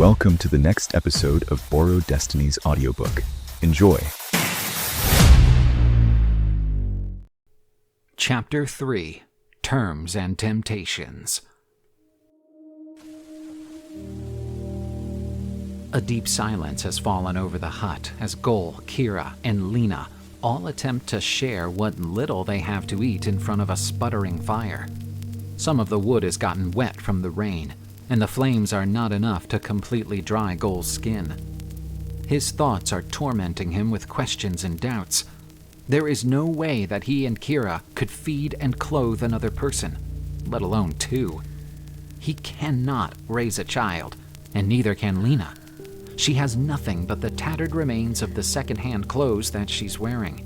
Welcome to the next episode of Borrowed Destiny's audiobook. Enjoy. Chapter 3: Terms and Temptations. A deep silence has fallen over the hut as Gole, Kera, and Lena all attempt to share what little they have to eat in front of a sputtering fire. Some of the wood has gotten wet from the rain, and the flames are not enough to completely dry Gole's skin. His thoughts are tormenting him with questions and doubts. There is no way that he and Kera could feed and clothe another person, let alone two. He cannot raise a child, and neither can Lena. She has nothing but the tattered remains of the second-hand clothes that she's wearing.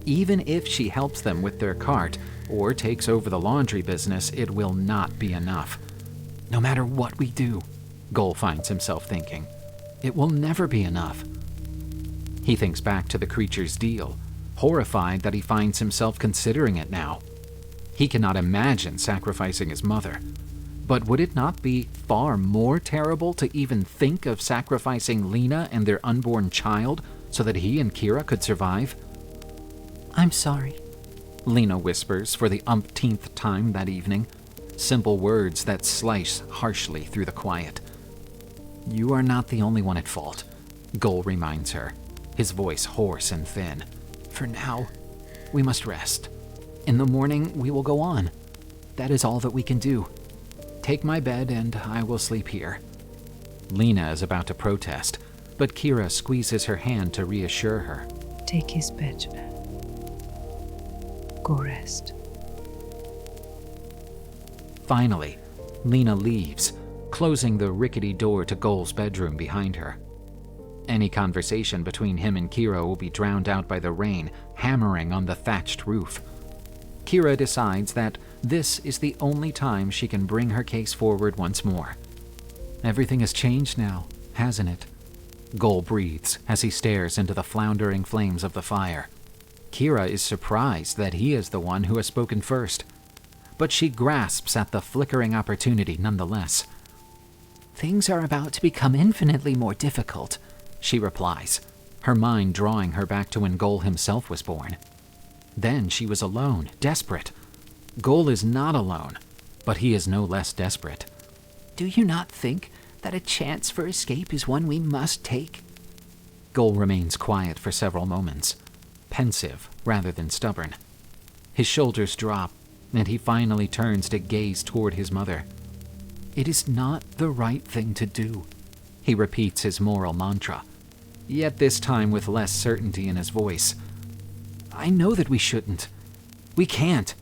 Even if she helps them with their cart or takes over the laundry business, it will not be enough. No matter what we do, Gole finds himself thinking, it will never be enough. He thinks back to the creature's deal, horrified that he finds himself considering it now. He cannot imagine sacrificing his mother. But would it not be far more terrible to even think of sacrificing Lena and their unborn child so that he and Kera could survive? "I'm sorry," Lena whispers for the umpteenth time that evening, simple words that slice harshly through the quiet. "You are not the only one at fault," Gole reminds her, his voice hoarse and thin. "For now, we must rest. In the morning, we will go on. That is all that we can do. Take my bed and I will sleep here." Lena is about to protest, but Kera squeezes her hand to reassure her. "Take his bed. Go rest." Finally, Lena leaves, closing the rickety door to Gole's bedroom behind her. Any conversation between him and Kera will be drowned out by the rain hammering on the thatched roof. Kera decides that this is the only time she can bring her case forward once more. Everything has changed now, hasn't it? Gole breathes as he stares into the floundering flames of the fire. Kera is surprised that he is the one who has spoken first, but she grasps at the flickering opportunity nonetheless. "Things are about to become infinitely more difficult," she replies, her mind drawing her back to when Gole himself was born. Then she was alone, desperate. Gole is not alone, but he is no less desperate. "Do you not think that a chance for escape is one we must take?" Gole remains quiet for several moments, pensive rather than stubborn. His shoulders drop, and he finally turns to gaze toward his mother. "It is not the right thing to do," he repeats his moral mantra, yet this time with less certainty in his voice. "I know that we shouldn't. We can't."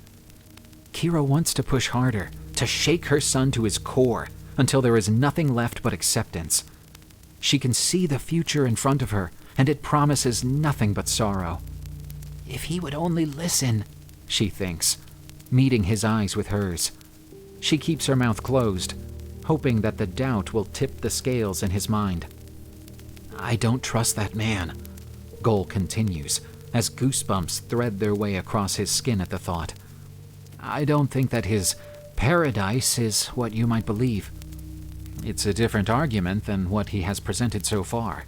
Kera wants to push harder, to shake her son to his core until there is nothing left but acceptance. She can see the future in front of her, and it promises nothing but sorrow. "If he would only listen," she thinks, meeting his eyes with hers. She keeps her mouth closed, hoping that the doubt will tip the scales in his mind. "I don't trust that man," Gole continues, as goosebumps thread their way across his skin at the thought. "I don't think that his paradise is what you might believe. It's a different argument than what he has presented so far.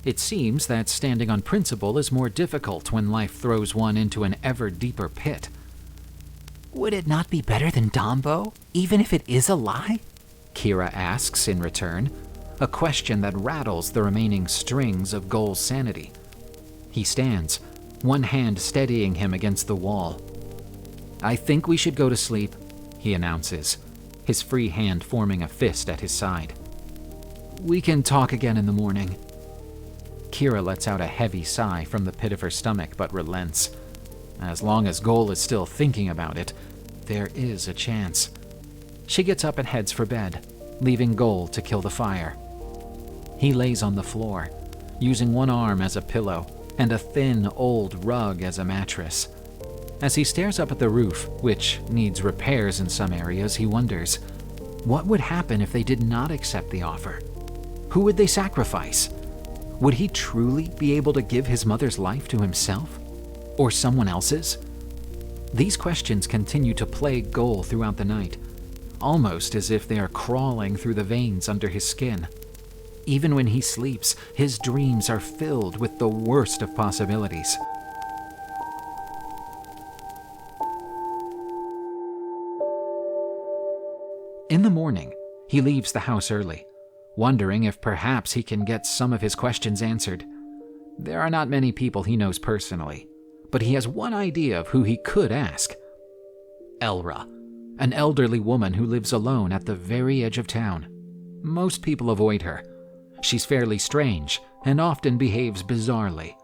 It seems that standing on principle is more difficult when life throws one into an ever deeper pit." "Would it not be better than Dombo, even if it is a lie?" Kera asks in return, a question that rattles the remaining strings of Gole's sanity. He stands, one hand steadying him against the wall. "I think we should go to sleep," he announces, his free hand forming a fist at his side. "We can talk again in the morning." Kera lets out a heavy sigh from the pit of her stomach but relents. As long as Gole is still thinking about it, there is a chance. She gets up and heads for bed, leaving Gole to kill the fire. He lays on the floor, using one arm as a pillow and a thin, old rug as a mattress. As he stares up at the roof, which needs repairs in some areas, he wonders, what would happen if they did not accept the offer? Who would they sacrifice? Would he truly be able to give his mother's life to himself? Or someone else's? These questions continue to plague Gole throughout the night, almost as if they are crawling through the veins under his skin. Even when he sleeps, his dreams are filled with the worst of possibilities. In the morning, he leaves the house early, wondering if perhaps he can get some of his questions answered. There are not many people he knows personally, but he has one idea of who he could ask. Elra, an elderly woman who lives alone at the very edge of town. Most people avoid her. She's fairly strange and often behaves bizarrely,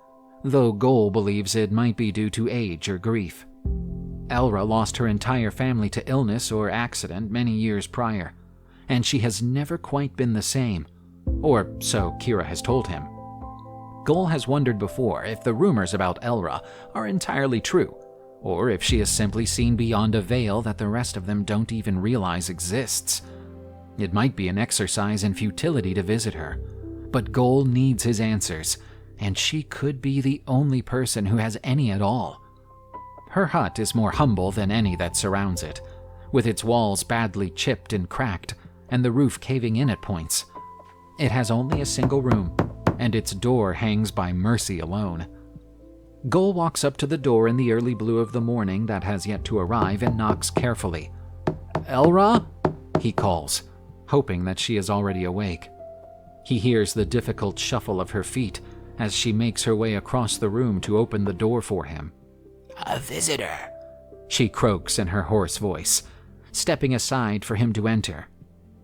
though Gole believes it might be due to age or grief. Elra lost her entire family to illness or accident many years prior, and she has never quite been the same, or so Kera has told him. Gole has wondered before if the rumors about Elra are entirely true, or if she has simply seen beyond a veil that the rest of them don't even realize exists. It might be an exercise in futility to visit her, but Gole needs his answers, and she could be the only person who has any at all. Her hut is more humble than any that surrounds it, with its walls badly chipped and cracked, and the roof caving in at points. It has only a single room, and its door hangs by mercy alone. Gole walks up to the door in the early blue of the morning that has yet to arrive and knocks carefully. "Elra?" he calls, hoping that she is already awake. He hears the difficult shuffle of her feet as she makes her way across the room to open the door for him. "A visitor," she croaks in her hoarse voice, stepping aside for him to enter.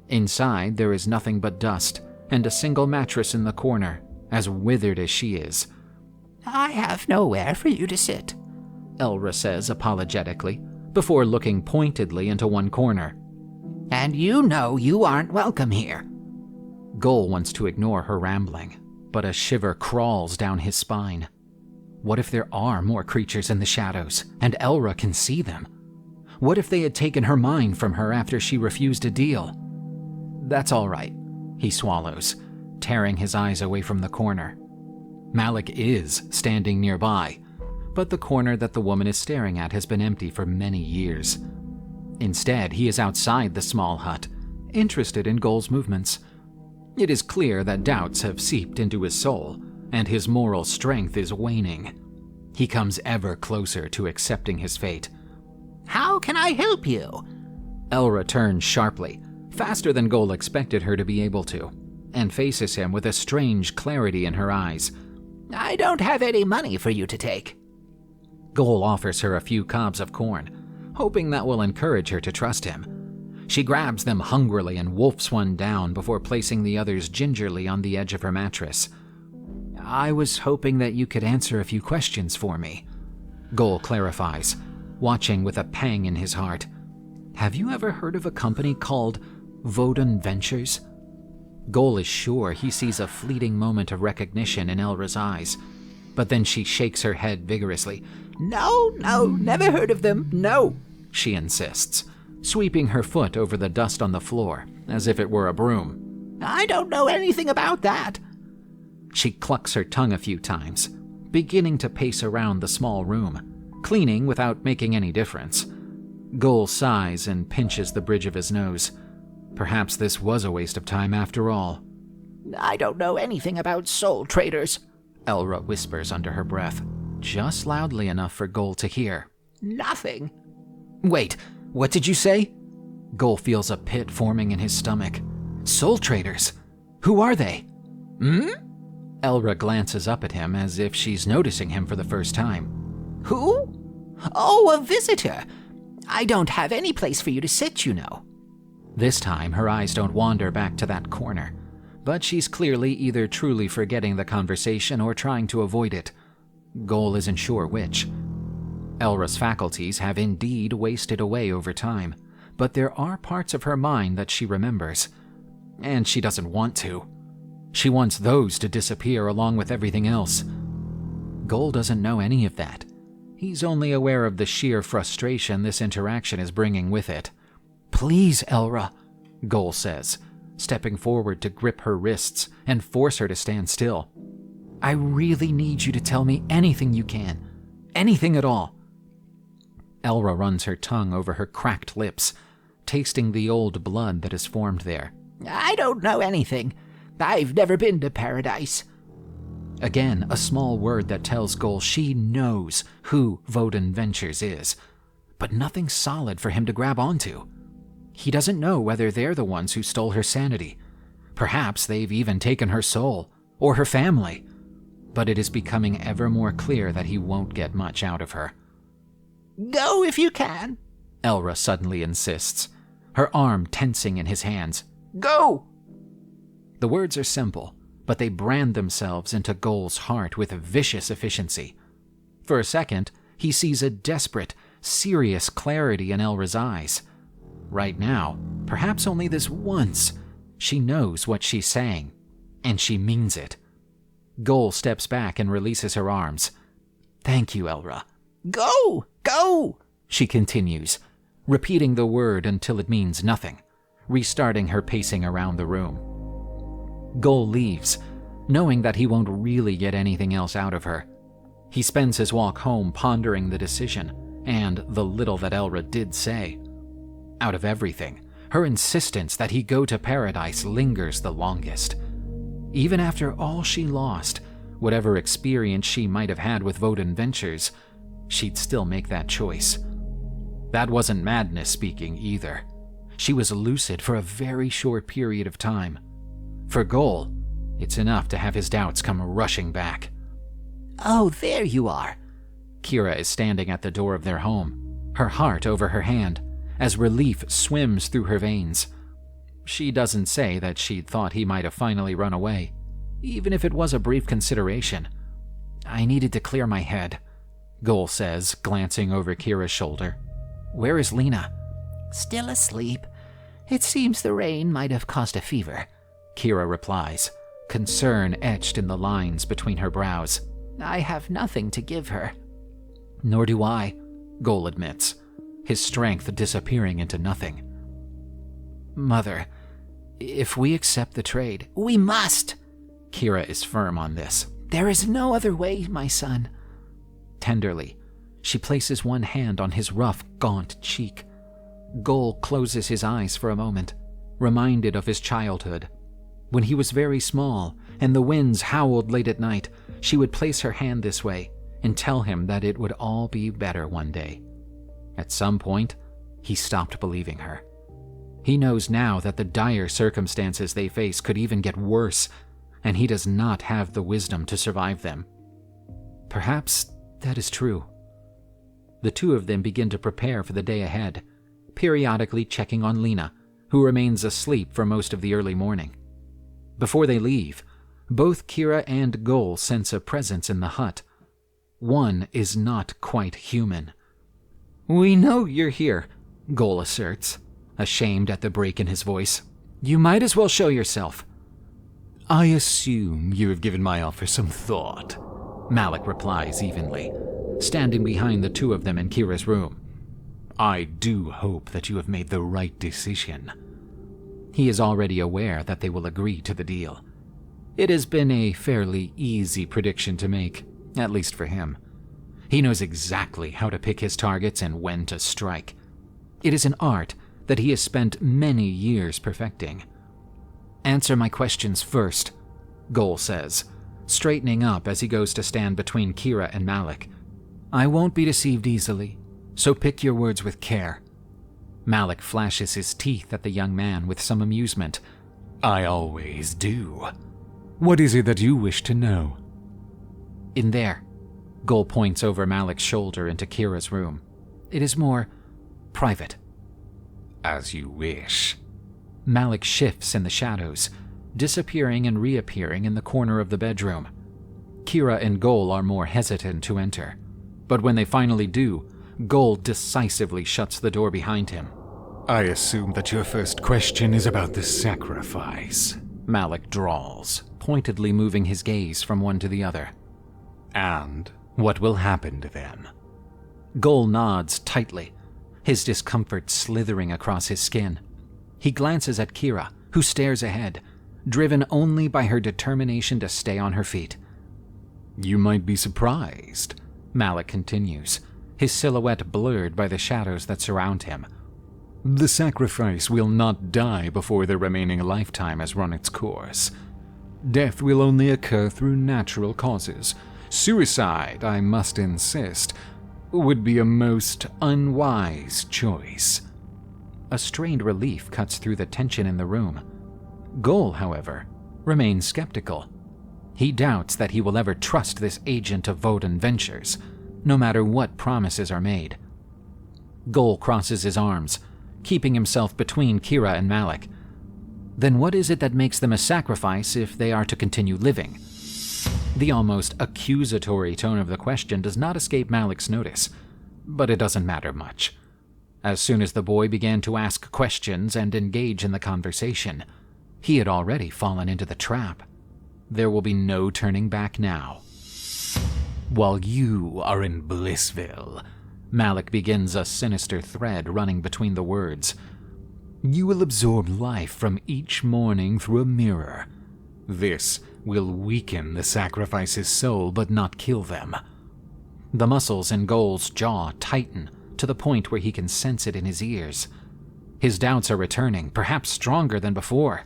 Inside, there is nothing but dust and a single mattress in the corner, as withered as she is. "I have nowhere for you to sit," Elra says apologetically, before looking pointedly into one corner. "And you know you aren't welcome here." Gole wants to ignore her rambling, but a shiver crawls down his spine. What if there are more creatures in the shadows, and Elra can see them? What if they had taken her mind from her after she refused a deal? That's all right, he swallows, tearing his eyes away from the corner. Malik is standing nearby, but the corner that the woman is staring at has been empty for many years. Instead, he is outside the small hut, interested in Gole's movements. It is clear that doubts have seeped into his soul, and his moral strength is waning. He comes ever closer to accepting his fate. "How can I help you?" Elra turns sharply, faster than Gole expected her to be able to, and faces him with a strange clarity in her eyes. "I don't have any money for you to take." Gole offers her a few cobs of corn, hoping that will encourage her to trust him. She grabs them hungrily and wolfs one down before placing the others gingerly on the edge of her mattress. "I was hoping that you could answer a few questions for me," Gole clarifies, watching with a pang in his heart. "Have you ever heard of a company called Vodun Ventures?" Gole is sure he sees a fleeting moment of recognition in Elra's eyes, but then she shakes her head vigorously. No, never heard of them, no," she insists, sweeping her foot over the dust on the floor as if it were a broom. "I don't know anything about that." She clucks her tongue a few times, beginning to pace around the small room, cleaning without making any difference. Gole sighs and pinches the bridge of his nose. Perhaps this was a waste of time after all. "I don't know anything about soul traders," Elra whispers under her breath, just loudly enough for Gole to hear. "Nothing." "Wait, what did you say?" Gole feels a pit forming in his stomach. "Soul traders? Who are they?" Elra glances up at him as if she's noticing him for the first time. "Who? Oh, a visitor. I don't have any place for you to sit, you know." This time, her eyes don't wander back to that corner, but she's clearly either truly forgetting the conversation or trying to avoid it. Gole isn't sure which. Elra's faculties have indeed wasted away over time, but there are parts of her mind that she remembers, and she doesn't want to. She wants those to disappear along with everything else. Gole doesn't know any of that. He's only aware of the sheer frustration this interaction is bringing with it. "Please, Elra," Gole says, stepping forward to grip her wrists and force her to stand still. "I really need you to tell me anything you can. Anything at all." Elra runs her tongue over her cracked lips, tasting the old blood that has formed there. "I don't know anything. I've never been to paradise. Again, a small word that tells Gole she knows who Voden Ventures is, but nothing solid for him to grab onto. He doesn't know whether they're the ones who stole her sanity. Perhaps they've even taken her soul, or her family. But it is becoming ever more clear that he won't get much out of her. Go if you can, Elra suddenly insists, her arm tensing in his hands. Go! The words are simple, but they brand themselves into Gole's heart with vicious efficiency. For a second, he sees a desperate, serious clarity in Elra's eyes. Right now, perhaps only this once, she knows what she's saying, and she means it. Gole steps back and releases her arms. Thank you, Elra. Go! Go! She continues, repeating the word until it means nothing, restarting her pacing around the room. Gole leaves, knowing that he won't really get anything else out of her. He spends his walk home pondering the decision and the little that Elra did say. Out of everything, her insistence that he go to paradise lingers the longest. Even after all she lost, whatever experience she might have had with Voden Ventures, she'd still make that choice. That wasn't madness speaking either. She was lucid for a very short period of time. For Gole, it's enough to have his doubts come rushing back. Oh, there you are. Kera is standing at the door of their home, her heart over her hand, as relief swims through her veins. She doesn't say that she'd thought he might have finally run away, even if it was a brief consideration. I needed to clear my head, Gole says, glancing over Kira's shoulder. Where is Lena? Still asleep. It seems the rain might have caused a fever, Kera replies, concern etched in the lines between her brows. I have nothing to give her. Nor do I, Gole admits, his strength disappearing into nothing. Mother, if we accept the trade... We must! Kera is firm on this. There is no other way, my son. Tenderly, she places one hand on his rough, gaunt cheek. Gole closes his eyes for a moment, reminded of his childhood. When he was very small and the winds howled late at night, she would place her hand this way and tell him that it would all be better one day. At some point, he stopped believing her. He knows now that the dire circumstances they face could even get worse, and he does not have the wisdom to survive them. Perhaps that is true. The two of them begin to prepare for the day ahead, periodically checking on Lena, who remains asleep for most of the early morning. Before they leave, both Kera and Gole sense a presence in the hut. One is not quite human. We know you're here, Gole asserts, ashamed at the break in his voice. You might as well show yourself. I assume you have given my offer some thought, Malik replies evenly, standing behind the two of them in Kira's room. I do hope that you have made the right decision. He is already aware that they will agree to the deal. It has been a fairly easy prediction to make, at least for him. He knows exactly how to pick his targets and when to strike. It is an art that he has spent many years perfecting. Answer my questions first, Gole says, straightening up as he goes to stand between Kera and Malik. I won't be deceived easily, so pick your words with care. Malik flashes his teeth at the young man with some amusement. I always do. What is it that you wish to know? In there, Gole points over Malik's shoulder into Kira's room. It is more private. As you wish. Malik shifts in the shadows, disappearing and reappearing in the corner of the bedroom. Kera and Gole are more hesitant to enter, but when they finally do, Gole decisively shuts the door behind him. I assume that your first question is about the sacrifice, Malik drawls, pointedly moving his gaze from one to the other. And what will happen to them? Gole nods tightly, his discomfort slithering across his skin. He glances at Kera, who stares ahead, driven only by her determination to stay on her feet. You might be surprised, Malik continues, his silhouette blurred by the shadows that surround him. The sacrifice will not die before the remaining lifetime has run its course. Death will only occur through natural causes. Suicide, I must insist, would be a most unwise choice." A strained relief cuts through the tension in the room. Gole, however, remains skeptical. He doubts that he will ever trust this agent of Voden Ventures, no matter what promises are made. Gole crosses his arms, keeping himself between Kera and Malik. Then what is it that makes them a sacrifice if they are to continue living? The almost accusatory tone of the question does not escape Malik's notice, but it doesn't matter much. As soon as the boy began to ask questions and engage in the conversation, he had already fallen into the trap. There will be no turning back now. "While you are in Blissville," Malik begins, a sinister thread running between the words, "you will absorb life from each morning through a mirror. This will weaken the sacrifice's soul but not kill them." The muscles in Gole's jaw tighten to the point where he can sense it in his ears. His doubts are returning, perhaps stronger than before.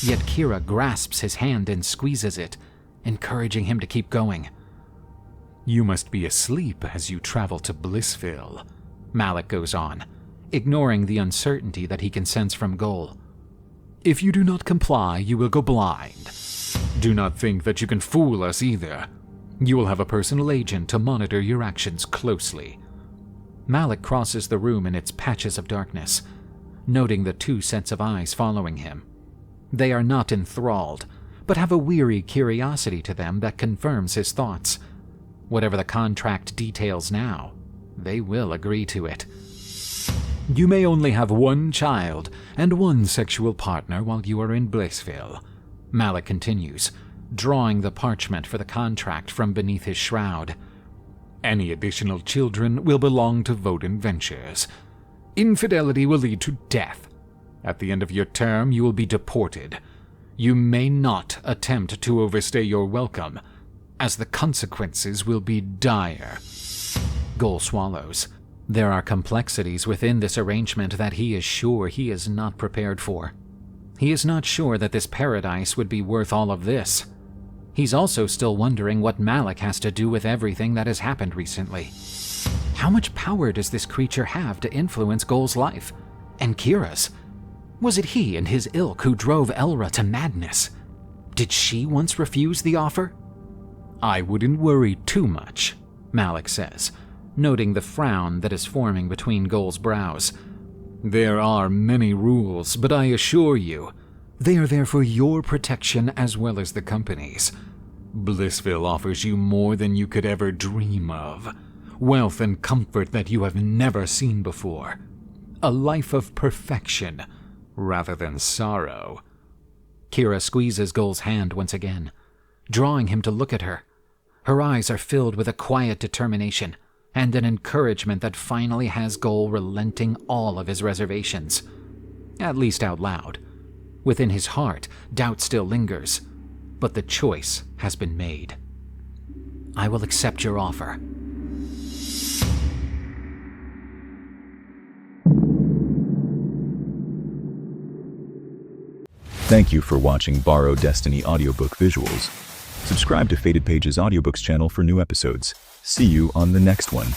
Yet Kera grasps his hand and squeezes it, encouraging him to keep going. "You must be asleep as you travel to Blissville," Malik goes on, ignoring the uncertainty that he can sense from Gole. "If you do not comply, you will go blind. Do not think that you can fool us either. You will have a personal agent to monitor your actions closely." Malik crosses the room in its patches of darkness, noting the two sets of eyes following him. They are not enthralled, but have a weary curiosity to them that confirms his thoughts. Whatever the contract details now, they will agree to it. "You may only have one child and one sexual partner while you are in Blissville," Malik continues, drawing the parchment for the contract from beneath his shroud. "Any additional children will belong to Voden Ventures. Infidelity will lead to death. At the end of your term, you will be deported. You may not attempt to overstay your welcome, as the consequences will be dire." Gole swallows. There are complexities within this arrangement that he is sure he is not prepared for. He is not sure that this paradise would be worth all of this. He's also still wondering what Malik has to do with everything that has happened recently. How much power does this creature have to influence Gole's life? And Kera's? Was it he and his ilk who drove Elra to madness? Did she once refuse the offer? "I wouldn't worry too much," Malik says, noting the frown that is forming between Gole's brows. "There are many rules, but I assure you, they are there for your protection as well as the company's. Blissville offers you more than you could ever dream of. Wealth and comfort that you have never seen before. A life of perfection rather than sorrow." Kera squeezes Gole's hand once again, drawing him to look at her. Her eyes are filled with a quiet determination and an encouragement that finally has Gole relenting all of his reservations. At least out loud. Within his heart, doubt still lingers, but the choice has been made. "I will accept your offer." Thank you for watching Borrow Destiny audiobook visuals. Subscribe to Faded Pages Audiobooks channel for new episodes. See you on the next one.